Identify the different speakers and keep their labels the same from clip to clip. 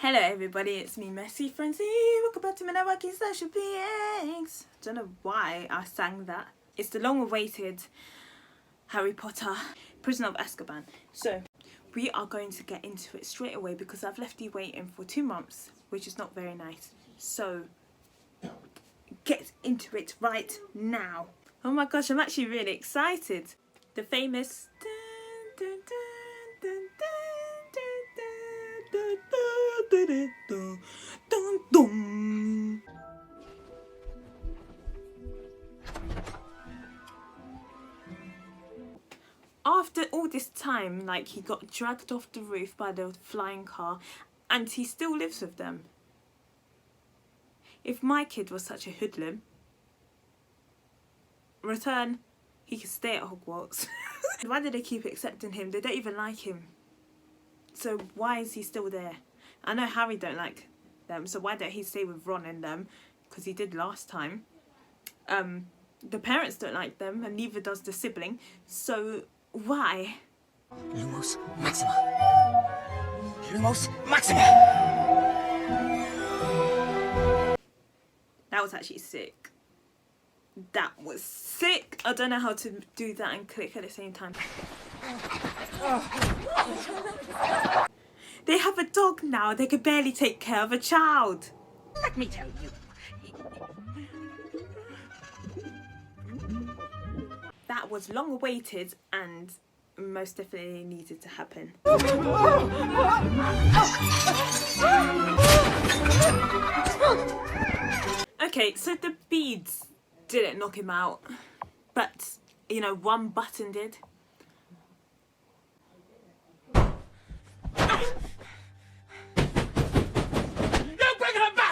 Speaker 1: Hello everybody, it's me Messy Frenzy. Welcome back to my networking social beings. Don't know why I sang that. It's the long awaited Harry Potter Prisoner of Azkaban. So we are going to get into it straight away because I've left you waiting for 2 months, which is not very nice. So get into it right now. Oh my gosh, I'm actually really excited. The famous After all this time, like, he got dragged off the roof by the flying car and he still lives with them. If my kid was such a hoodlum, return, he could stay at Hogwarts. Why do they keep accepting him? They don't even like him. So why is he still there? I know Harry don't like them, so why don't he stay with Ron and them? Because he did last time. The parents don't like them, and neither does the sibling. So why?
Speaker 2: Lumos Maxima. Lumos Maxima.
Speaker 1: That was actually sick. That was sick. I don't know how to do that and click at the same time. They have a dog now. They can barely take care of a child.
Speaker 2: Let me tell you.
Speaker 1: That was long awaited and most definitely needed to happen. Okay, so the beads didn't knock him out, but you know, one button did.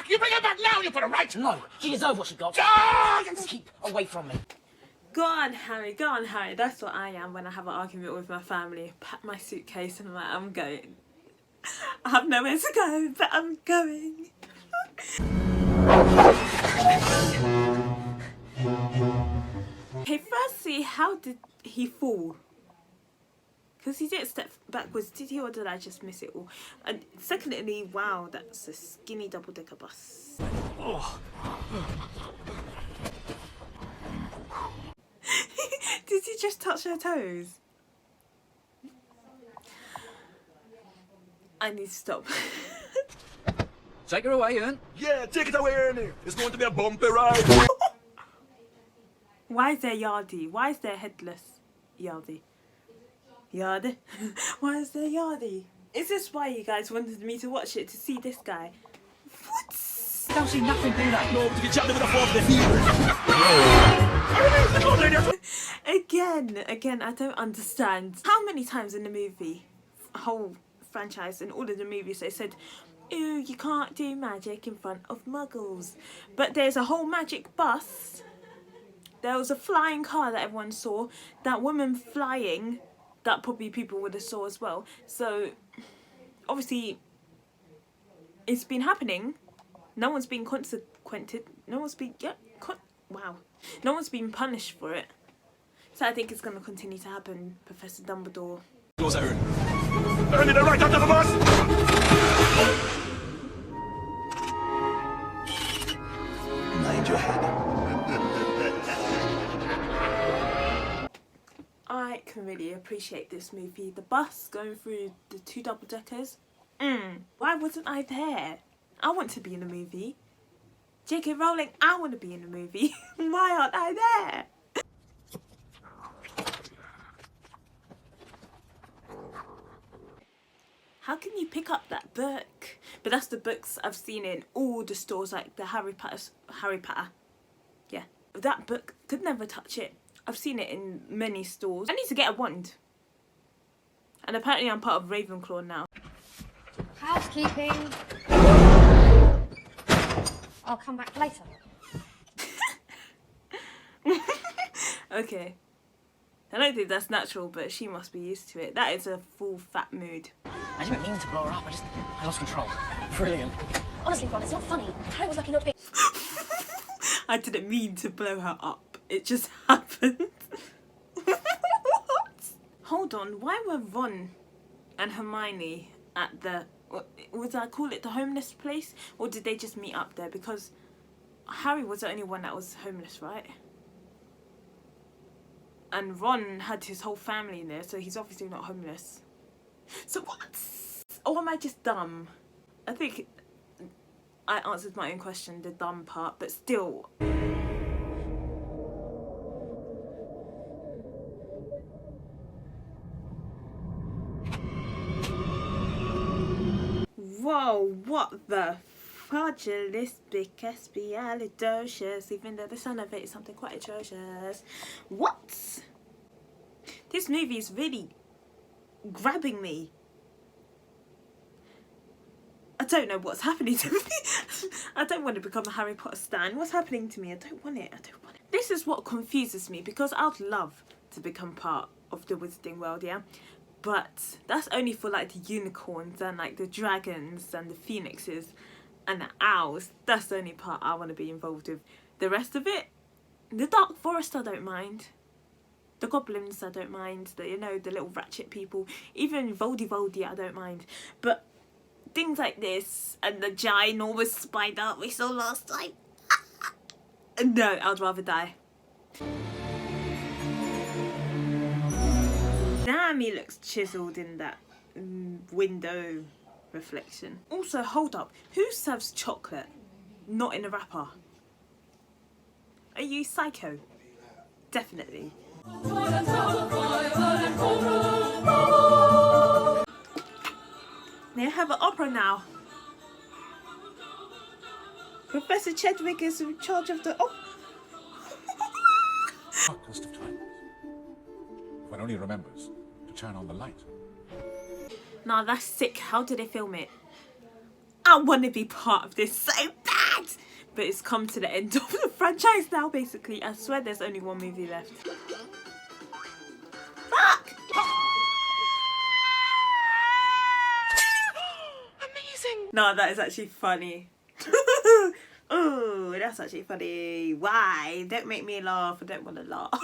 Speaker 2: You bring her back now, you put her right. No, she deserves what she got. Keep away from me.
Speaker 1: Go on, Harry, go on, Harry. That's what I am when I have an argument with my family. Pack my suitcase and I'm like, I'm going. I have nowhere to go, but I'm going. Okay, firstly, how did he fall? Because he didn't step backwards, did he, or did I just miss it all? And secondly, wow, that's a skinny double-decker bus.
Speaker 2: Oh.
Speaker 1: Did he just touch her toes? I need to stop.
Speaker 2: Take her away, Ian.
Speaker 3: Yeah, take it away, Ernie. It's going to be a bumpy ride.
Speaker 1: Why is there Yardy? Why is there headless Yardy? Yardy? Why is there Yardy? Is this why you guys wanted me to watch it, to see this guy? What?
Speaker 2: Don't see nothing do that.
Speaker 3: No, to get chatting with a form of the fever.
Speaker 1: Again, I don't understand. How many times in the movie, whole franchise, in all of the movies, they said, ooh, you can't do magic in front of muggles. But there's a whole magic bus. There was a flying car that everyone saw. That woman flying, that probably people would have saw as well. So, obviously, it's been happening. No one's been consequented. No one's been... Yeah, wow. No one's been punished for it. So I think it's going to continue to happen, Professor Dumbledore.
Speaker 3: Goes Aaron. Ernie, they're right out of the bus! Mind your head.
Speaker 1: I can really appreciate this movie. The bus going through the 2 double-deckers. Why wasn't I there? I want to be in a movie. J.K. Rowling, I want to be in a movie. Why aren't I there? How can you pick up that book? But that's the books I've seen in all the stores, like the Harry Potter. Yeah, that book, could never touch it. I've seen it in many stores. I need to get a wand. And apparently I'm part of Ravenclaw now.
Speaker 4: Housekeeping. I'll come back later.
Speaker 1: Okay. I don't think that's natural, but she must be used to it. That is a full fat mood.
Speaker 2: I didn't mean to blow her up. I lost control. Brilliant.
Speaker 4: Honestly, Ron, it's not funny. Harry was lucky not to be...
Speaker 1: I didn't mean to blow her up. It just happened. What? Hold on. Why were Ron and Hermione at the would I call it the homeless place, or did they just meet up there? Because Harry was the only one that was homeless, right? And Ron had his whole family in there, so he's obviously not homeless. So what? Or am I just dumb? I think I answered my own question, the dumb part, but still. Whoa, what the fragilistic even though the sound of it is something quite atrocious. What? This movie is really grabbing me. I don't know what's happening to me. I don't want to become a Harry Potter stan. What's happening to me? I don't want it. I don't want it. This is what confuses me, because I'd love to become part of the Wizarding World, yeah? But that's only for like the unicorns and like the dragons and the phoenixes and the owls. That's the only part I want to be involved with. The rest of it, the Dark Forest I don't mind. The goblins I don't mind. The, you know, the little ratchet people. Even Voldy I don't mind. But things like this and the ginormous spider we saw last time. No, I'd rather die. Damn, he looks chiseled in that window reflection. Also, hold up. Who serves chocolate not in a wrapper? Are you psycho? Definitely. They have an opera now. Professor Chedwick is in charge of the... Oh.
Speaker 5: Darkest of times. One only remembers to turn on the light.
Speaker 1: Nah, that's sick. How did they film it? I want to be part of this so bad! But it's come to the end of the franchise now, basically. I swear there's only one movie left. Fuck!
Speaker 2: Amazing!
Speaker 1: No, that is actually funny. Oh, that's actually funny. Why? Don't make me laugh. I don't want to laugh.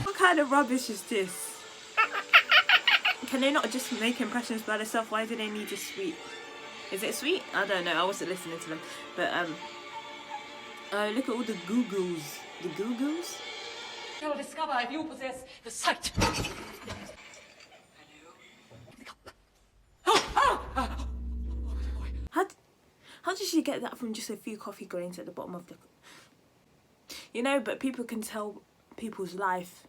Speaker 1: What kind of rubbish is this? Can they not just make impressions by themselves? Why do they need a sweet? Is it sweet? I don't know. I wasn't listening to them. But look at all the Googles. The Googles?
Speaker 2: You'll discover if you possess the sight.
Speaker 1: How did she get that from just a few coffee grains at the bottom of the... You know, but people can tell people's life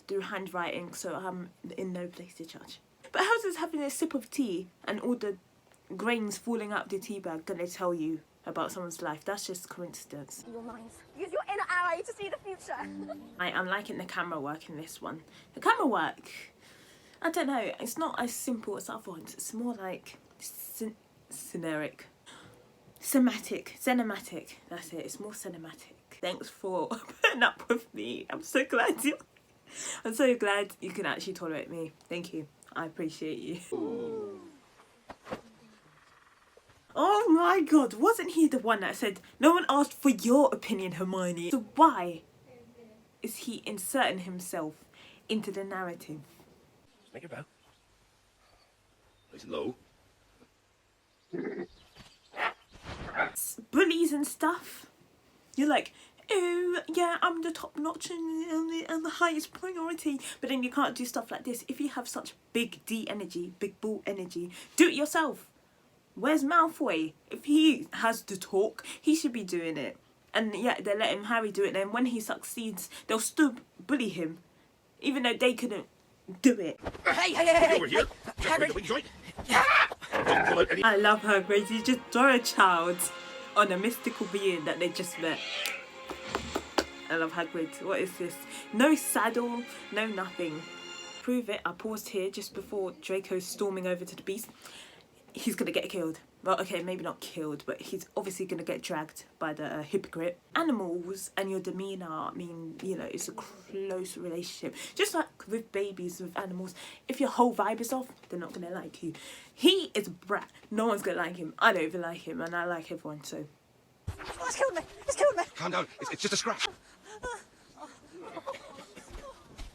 Speaker 1: through handwriting, so I'm in no place to judge. But how does having a sip of tea and all the grains falling out the tea bag gonna tell you about someone's life? That's just coincidence.
Speaker 4: Your minds. Use your inner eye to see the future.
Speaker 1: I'm liking the camera work in this one. The camera work, I don't know, it's not as simple as other ones. It's more like cinematic. That's it. It's more cinematic. Thanks for putting up with me. I'm so glad you can actually tolerate me. Thank you. I appreciate you. Oh my god, wasn't he the one that said, no one asked for your opinion, Hermione? So why is he inserting himself into the narrative?
Speaker 3: Make it bow. Nice and low.
Speaker 1: Bullies and stuff. You're like, oh yeah, I'm the top notch and the highest priority. But then you can't do stuff like this. If you have such big D energy, big ball energy, do it yourself. Where's Malfoy? If he has to talk, he should be doing it. And yeah, they're letting Harry do it. Then when he succeeds, they'll still bully him, even though they couldn't do it.
Speaker 2: Hey!
Speaker 3: Over here.
Speaker 2: Harry.
Speaker 3: Wait, joint. Don't pull out any.
Speaker 1: I love her, Gracie. Just throw a child on a mystical being that they just met. I love Hagrid. What is this? No saddle, no nothing. Prove it. I paused here just before Draco's storming over to the beast. He's gonna get killed. Well, okay, maybe not killed, but he's obviously gonna get dragged by the hypocrite. Animals and your demeanour, I mean, you know, it's a close relationship. Just like with babies, with animals, if your whole vibe is off, they're not gonna like you. He is a brat. No one's gonna like him. I don't even like him, and I like everyone, so.
Speaker 4: Oh, it's killed me. It's killed me.
Speaker 3: Calm down. It's just a scratch.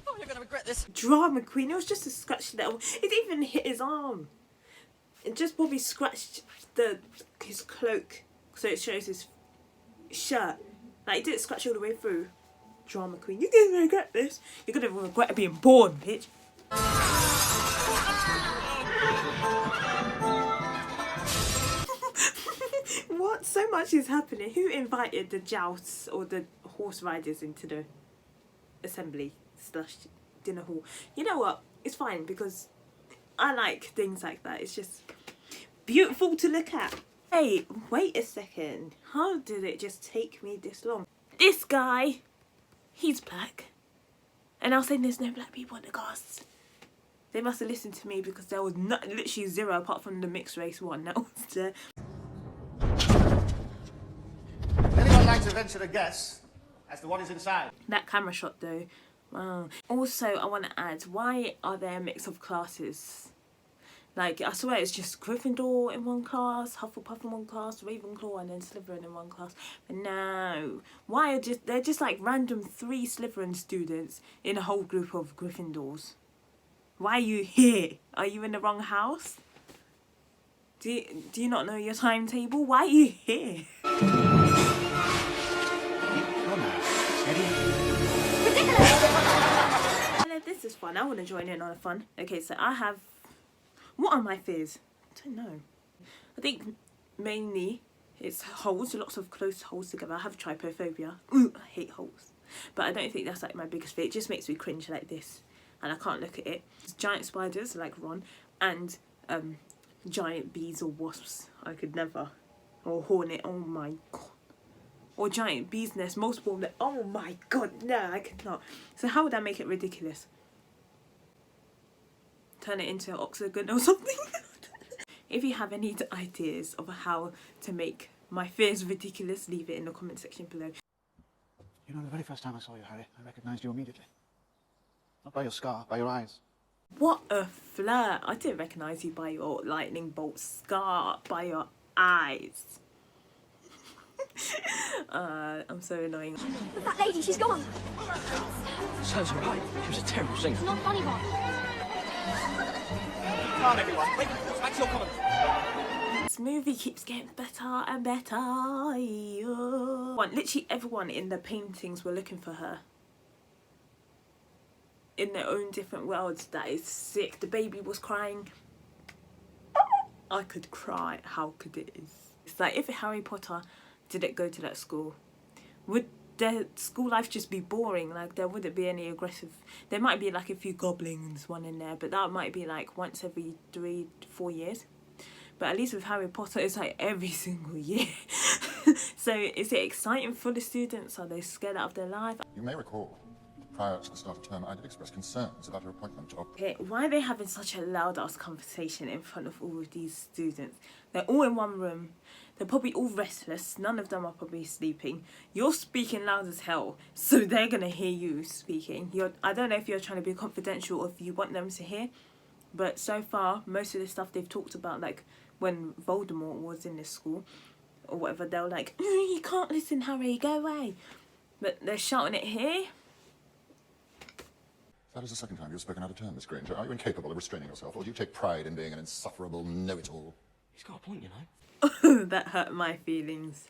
Speaker 2: Oh, you gonna regret this.
Speaker 1: Drama queen. It was just a scratch that. It didn't even hit his arm. It just probably scratched his cloak, so it shows his shirt. Like, it didn't scratch all the way through. Drama queen. You're gonna regret this. You're gonna regret being born, bitch. What? So much is happening. Who invited the jousts or the horse riders into the assembly / dinner hall? You know what? It's fine because I like things like that. It's just beautiful to look at. Hey, wait a second. How did it just take me this long? This guy, he's black. And I was saying there's no black people in the cast. They must have listened to me because there was literally zero apart from the mixed race one that was there.
Speaker 6: Anyone like to venture a guess as to what is inside?
Speaker 1: That camera shot though, wow. Also, I want to add, why are there a mix of classes? Like, I swear it's just Gryffindor in one class, Hufflepuff in one class, Ravenclaw and then Slytherin in one class. But no, why are they're just like random 3 Slytherin students in a whole group of Gryffindors? Why are you here? Are you in the wrong house? Do you not know your timetable? Why are you here? This is fun. I want to join in on the fun. Okay, so I have... What are my fears? I don't know. I think mainly it's holes, lots of close holes together. I have trypophobia. Ooh, I hate holes. But I don't think that's like my biggest fear. It just makes me cringe like this. And I can't look at it. It's giant spiders like Ron. And giant bees or wasps. I could never. Or hornet. Oh my god. Or giant bee's nest. Multiple of them. Oh my god. No, I could not. So how would I make it ridiculous? Turn it into an octagon or something. If you have any ideas of how to make my fears ridiculous, leave it in the comment section below.
Speaker 6: You know, the very first time I saw you, Harry, I recognised you immediately. Not by your scar, by your eyes.
Speaker 1: What a flirt. I didn't recognise you by your lightning bolt scar, by your eyes. I'm so annoying.
Speaker 4: That lady, she's gone.
Speaker 2: So's right. She was a terrible singer.
Speaker 4: Not funny one.
Speaker 2: Come on, everyone. Wait, back to your comments.
Speaker 1: This movie keeps getting better and better. Literally everyone in the paintings were looking for her. In their own different worlds. That is sick. The baby was crying. I could cry. How could it is? It's like if Harry Potter didn't go to that school, would their school life just be boring? Like, there wouldn't be any aggressive... There might be like a few goblins, one in there, but that might be like once every 3-4 years. But at least with Harry Potter, it's like every single year. So is it exciting for the students? Are they scared out of their life?
Speaker 5: You may recall, prior to the start of term, I did express concerns about your appointment of...
Speaker 1: Okay, why are they having such a loud-ass conversation in front of all of these students? They're all in one room. They're probably all restless. None of them are probably sleeping. You're speaking loud as hell, so they're going to hear you speaking. I don't know if you're trying to be confidential or if you want them to hear, but so far, most of the stuff they've talked about, like when Voldemort was in this school or whatever, they were like, you can't listen, Harry, go away. But they're shouting it here.
Speaker 5: That is the second time you've spoken out of turn, Miss Granger. Are you incapable of restraining yourself, or do you take pride in being an insufferable know-it-all?
Speaker 2: He's got a point, you know.
Speaker 1: That hurt my feelings.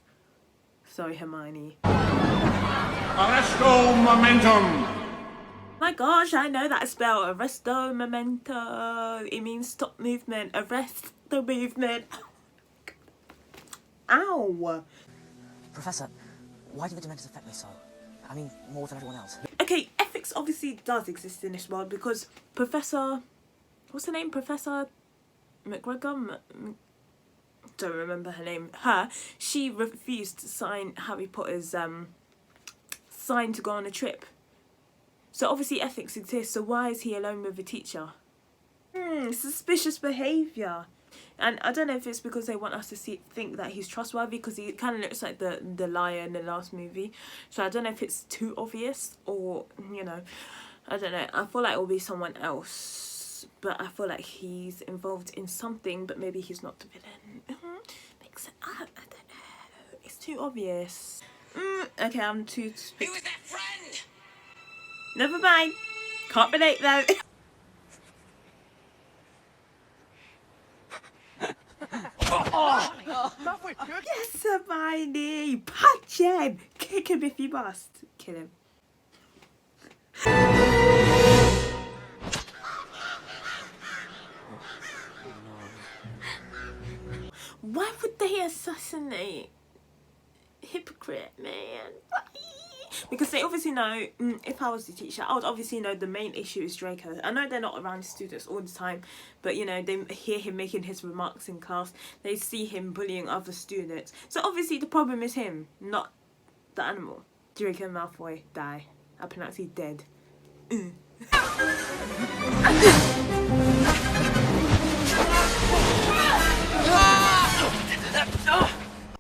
Speaker 1: Sorry, Hermione.
Speaker 6: Arresto momentum!
Speaker 1: My gosh, I know that spell. Arresto memento. It means stop movement. Arrest the movement. Ow.
Speaker 2: Professor, why do the Dementors affect me so? I mean, more than everyone else.
Speaker 1: Okay, ethics obviously does exist in this world because Professor... What's her name? Professor McGregor? Don't remember her name. She refused to sign Harry Potter's sign to go on a trip. So obviously ethics exists, so why is he alone with the teacher? Suspicious behaviour. And I don't know if it's because they want us to think that he's trustworthy, because he kind of looks like the liar in the last movie. So I don't know if it's too obvious or, you know, I don't know. I feel like it will be someone else, but I feel like he's involved in something, but maybe he's not the villain. Makes sense. I don't know. It's too obvious. Okay, I'm too...
Speaker 2: Who was that friend?
Speaker 1: Never mind. Can't relate though. Yes, Hermione! Punch him! Kick him if you must. Kill him. Why would they assassinate? Hypocrite, man. Why? Because they obviously know, if I was the teacher, I would obviously know the main issue is Draco. I know they're not around students all the time, but you know, they hear him making his remarks in class. They see him bullying other students. So obviously the problem is him, not the animal. Draco Malfoy, die. I pronounce you dead.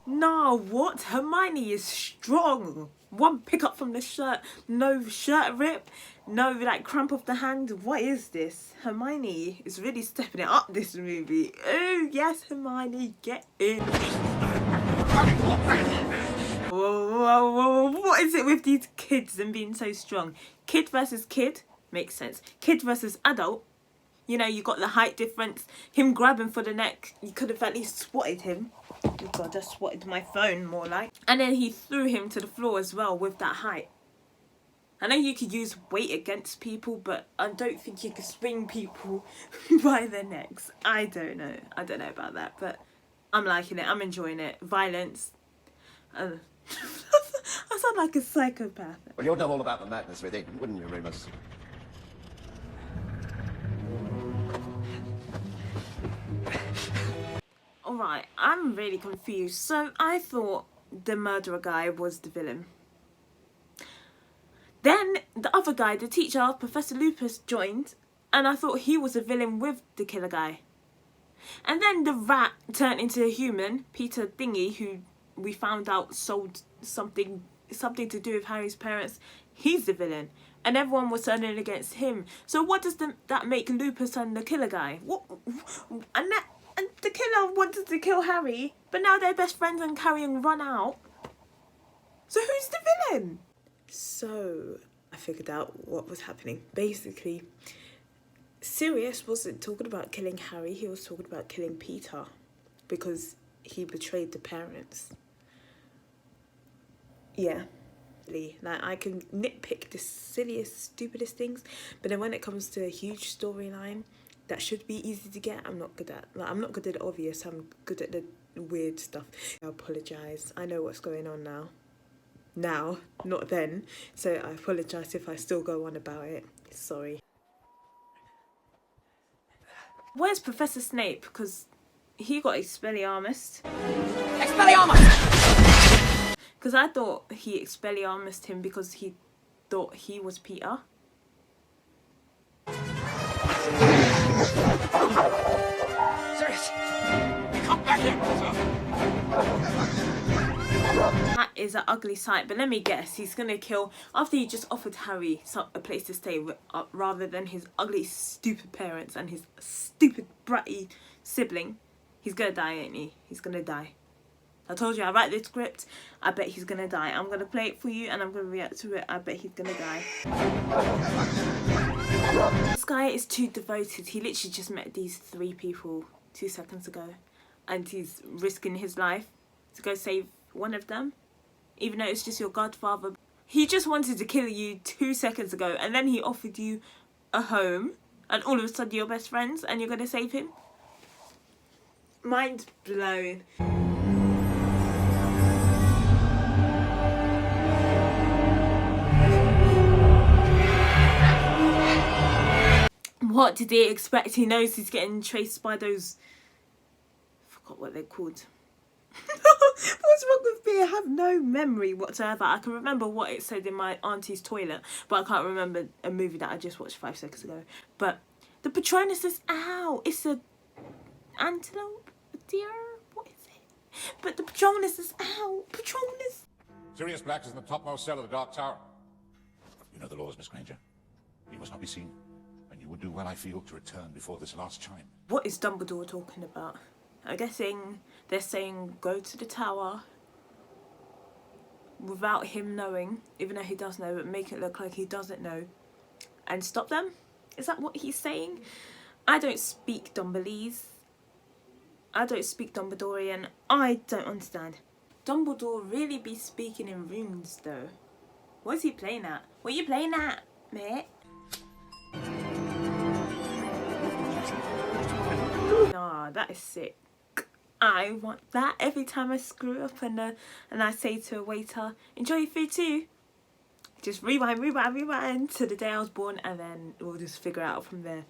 Speaker 1: No, what? Hermione is strong. One pick up from the shirt, no shirt rip, no like cramp of the hand. What is this? Hermione is really stepping it up this movie. Oh yes, Hermione, get in. Whoa, what is it with these kids and being so strong? Kid versus kid makes sense. Kid versus adult, you know, you got the height difference. Him grabbing for the neck, you could have at least swatted him. Oh god, I swatted my phone more like. And then he threw him to the floor as well with that height. I know you could use weight against people, but I don't think you could swing people by their necks. I don't know about that, but I'm liking it. I'm enjoying it. Violence. I sound like a psychopath.
Speaker 7: Well, you'd know all about the madness within, wouldn't you, Remus?
Speaker 1: Alright, I'm really confused. So I thought the murderer guy was the villain. Then the other guy, the teacher, Professor Lupus, joined, and I thought he was a villain with the killer guy. And then the rat turned into a human, Peter Thingy, who we found out sold something to do with Harry's parents. He's the villain, and everyone was turning against him. So what does that make Lupus and the killer guy? What? And the killer wanted to kill Harry, but now they're best friends and Harry run out. So who's the villain? So I figured out what was happening. Basically, Sirius wasn't talking about killing Harry, he was talking about killing Peter because he betrayed the parents. Yeah, like I can nitpick the silliest, stupidest things, but then when it comes to a huge storyline that should be easy to get, I'm not good at. Like, I'm not good at the obvious, I'm good at the weird stuff. I apologise. I know what's going on now. Now, not then. So I apologise if I still go on about it. Sorry. Where's Professor Snape? Because he got Expelliarmused.
Speaker 2: Expelliarmus!
Speaker 1: Because I thought he Expelliarmused him because he thought he was Peter.
Speaker 2: Sirius! Come back here!
Speaker 1: That is an ugly sight, but let me guess, he's going to kill, after he just offered Harry a place to stay rather than his ugly, stupid parents and his stupid, bratty sibling, he's going to die, ain't he? He's going to die. I told you, I write this script, I bet he's going to die. I'm going to play it for you and I'm going to react to it, I bet he's going to die. This guy is too devoted. He literally just met these 3 people 2 seconds ago and he's risking his life to go save one of them, even though it's just your godfather. He just wanted to kill you 2 seconds ago and then he offered you a home and all of a sudden you're best friends and you're going to save him? Mind blown. What did he expect? He knows he's getting chased by those... I forgot what they're called. What's wrong with me? I have no memory whatsoever. I can remember what it said in my auntie's toilet, but I can't remember a movie that I just watched 5 seconds ago. But the Patronus is out. It's a antelope, a deer. What is it? But the Patronus is out. Patronus.
Speaker 5: Sirius Black is in the topmost cell of the Dark Tower. You know the laws, Miss Granger. You must not be seen, and you would do well, I feel, to return before this last chime.
Speaker 1: What is Dumbledore talking about? I'm guessing they're saying go to the tower without him knowing, even though he does know, but make it look like he doesn't know. and stop them. Is that what he's saying? I don't speak Dumbledese. I don't speak Dumbledorian. I don't understand. Dumbledore really be speaking in runes though. What's he playing at? What are you playing at, mate? Nah, that is sick. I want that every time I screw up and I say to a waiter, enjoy your food too. Just rewind to the day I was born, and then we'll just figure it out from there.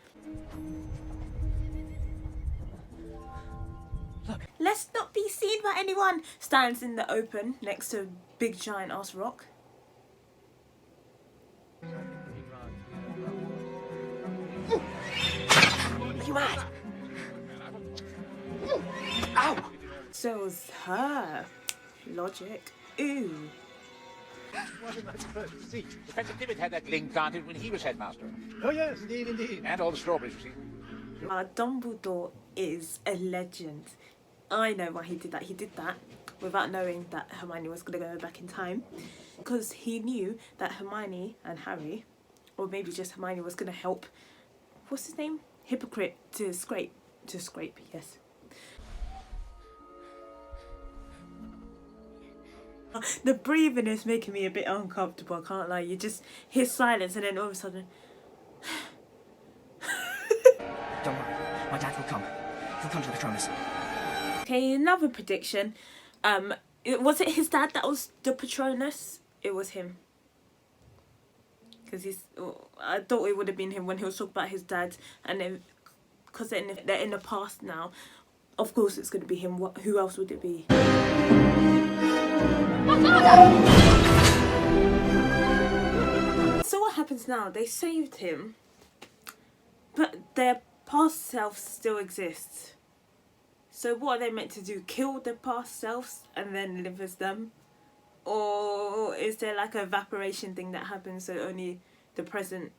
Speaker 3: Look.
Speaker 1: Let's not be seen by anyone. Stands in the open next to a big giant ass rock.
Speaker 2: Are you mad? Ow!
Speaker 1: So was her. Logic. Ooh.
Speaker 5: Professor Tibbet had that ling planted when he was headmaster.
Speaker 6: Oh, yes, indeed, indeed.
Speaker 5: And all the strawberries, you see.
Speaker 1: Dumbledore is a legend. I know why he did that. He did that without knowing that Hermione was going to go back in time. Because he knew that Hermione and Harry, or maybe just Hermione, was going to help, what's his name? Hypocrite to scrape, yes. The breathing is making me a bit uncomfortable, I can't lie. You just hear silence and then all of a sudden...
Speaker 2: Don't worry, my dad will come. He'll come to the Patronus.
Speaker 1: Okay, another prediction. Was it his dad that was the Patronus? It was him. Because I thought it would have been him when he was talking about his dad, and then because they're in the past now, of course it's going to be him. Who else would it be? So what happens now? They saved him, but their past selves still exist. So what are they meant to do? Kill their past selves and then live as them? Or is there like an evaporation thing that happens so only the present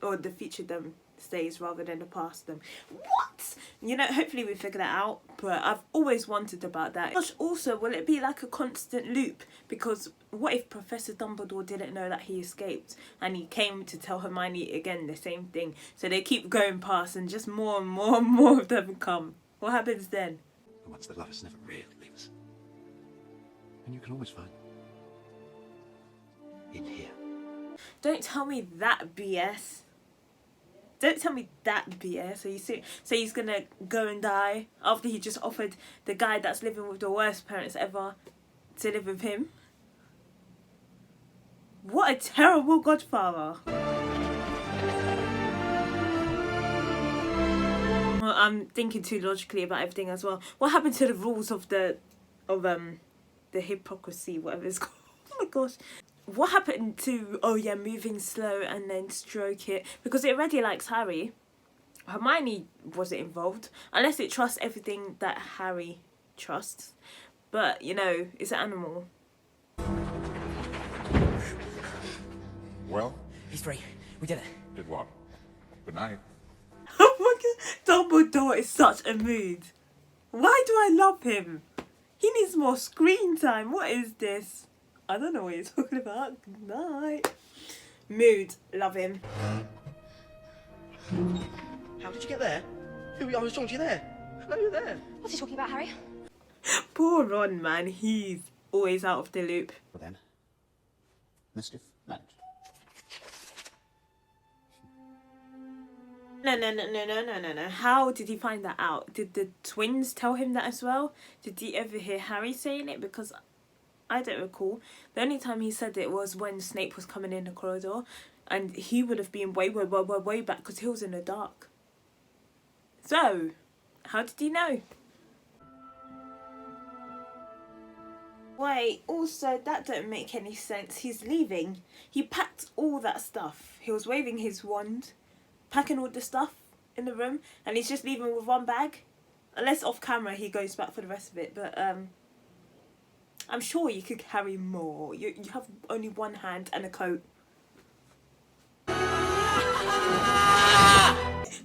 Speaker 1: or the future them stays rather than the past them? What? You know, hopefully we figure that out, but I've always wondered about that. Also, will it be like a constant loop? Because what if Professor Dumbledore didn't know that he escaped and he came to tell Hermione again the same thing? So they keep going past and just more and more and more of them come. What happens then?
Speaker 7: What's the lovers never really leaves. And you can always find in here.
Speaker 1: Don't tell me that BS. Don't tell me that BS. So he's gonna go and die after he just offered the guy that's living with the worst parents ever to live with him? What a terrible godfather. I'm thinking too logically about everything as well. What happened to the rules of the hypocrisy, whatever it's called? Oh my gosh. What happened to, oh yeah, moving slow and then stroke it? Because it already likes Harry. Hermione wasn't involved. Unless it trusts everything that Harry trusts. But, you know, it's an animal.
Speaker 5: Well?
Speaker 2: He's free. We did it.
Speaker 5: Did what? Good night.
Speaker 1: Oh my god, Dumbledore is such a mood. Why do I love him? He needs more screen time. What is this? I don't know what you're talking about. Good night. Mood. Love him.
Speaker 3: How did you get there? I was talking to you there. Hello, you're there.
Speaker 4: What's he talking about, Harry?
Speaker 1: Poor Ron, man. He's always out of the loop.
Speaker 6: Well then, mischief managed.
Speaker 1: No. How did he find that out? Did the twins tell him that as well? Did he ever hear Harry saying it? Because I don't recall. The only time he said it was when Snape was coming in the corridor, and he would have been way back because he was in the dark. So, how did he know? Wait, also that don't make any sense. He's leaving. He packed all that stuff. He was waving his wand, packing all the stuff in the room, and he's just leaving with one bag. Unless off camera he goes back for the rest of it, but I'm sure you could carry more. You have only one hand and a coat.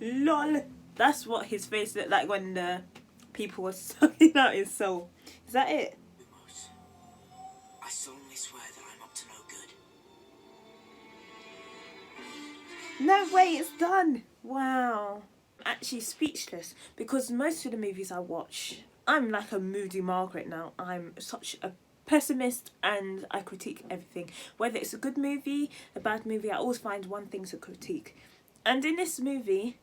Speaker 1: LOL. That's what his face looked like when the people were sucking out his soul. Is that it?
Speaker 2: I solemnly swear that I'm up to no good.
Speaker 1: No way, it's done. Wow. I'm actually speechless because most of the movies I watch, I'm like a moody Margaret now. I'm such a pessimist and I critique everything. Whether it's a good movie, a bad movie, I always find one thing to critique. And in this movie,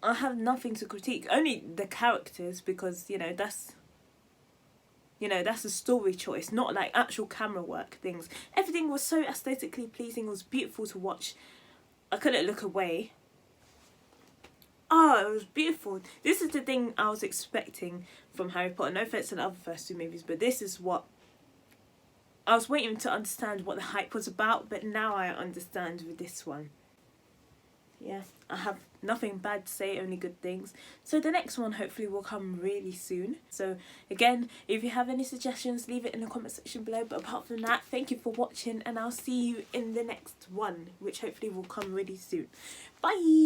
Speaker 1: I have nothing to critique. Only the characters, because, you know, that's a story choice, not like actual camera work things. Everything was so aesthetically pleasing, it was beautiful to watch. I couldn't look away. Oh, it was beautiful. This is the thing I was expecting from Harry Potter. No offense to the other first two movies, but this is what I was waiting to understand what the hype was about, but now I understand with this one. Yeah, I have nothing bad to say, only good things. So the next one hopefully will come really soon. So again, if you have any suggestions, leave it in the comment section below. But apart from that, thank you for watching and I'll see you in the next one, which hopefully will come really soon. Bye!